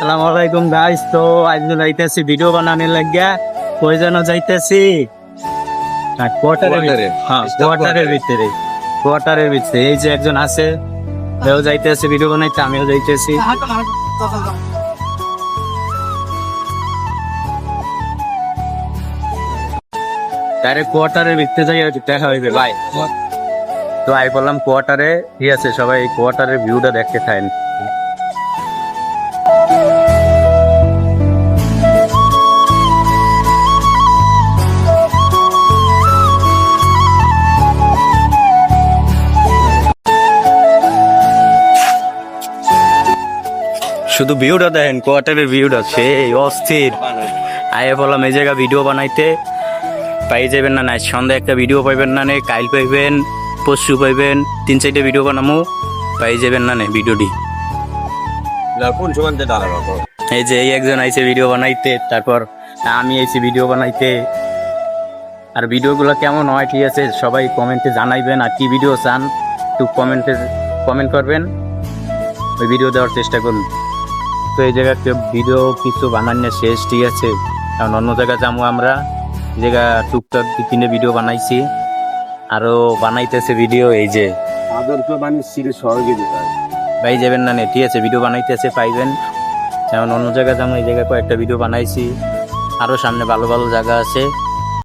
আসসালামু আলাইকুম গাইস। তো আজ যাইতেছি ভিডিও বানানোর লাগিয়া কই যেন যাইতেছি কোয়ার্টারের ভিতরে এই যে একজন আছে, এও যাইতেছে ভিডিও বানাইতে, আমিও যাইতেছি। ডাইরেক্ট কোয়ার্টারের ভিতরে যাই দেখা হইবে ভাই। তো আই বললাম কোয়ার্টারে, ঠিক আছে সবাই এই কোয়ার্টারের ভিউটা দেখতে থাকেন। শুধু ভিউটা দেখেন, কোয়ার্টারের ভিউটা সেই অস্থির। আয়ে বললাম এই জায়গা ভিডিও বানাইতে, পাই যাবেন না নাই সন্ধ্যা একটা ভিডিও পাইবেন না নেই, কাইল পাইবেন, পরশু পাইবেন, 3-4টা ভিডিও বানামু, পাই যাবেন না নেই ভিডিওটি। এই যে এই একজন আইছে ভিডিও বানাইতে, তারপর আমি আইছি ভিডিও বানাইতে। আর ভিডিওগুলো কেমন হয় ঠিক আছে সবাই কমেন্টে জানাইবেন, আর কি ভিডিও চান একটু কমেন্ট করবেন, ওই ভিডিও দেওয়ার চেষ্টা করুন। তো এই জায়গাতে ভিডিও কিছু বানানো শেষ, ঠিক আছে। কারণ অন্য জায়গায় যাবো আমরা, জায়গা টুকটাক 2-3টে ভিডিও বানাইছি, আরো বানাইতেছে ভিডিও। এই যে ভাই যাবেন না নে, ঠিক আছে ভিডিও বানাইতেছে পাইবেন। যেমন অন্য জায়গায় যাবো, এই জায়গায় কয়েকটা ভিডিও বানাইছি, আরো সামনে ভালো ভালো জায়গা আছে।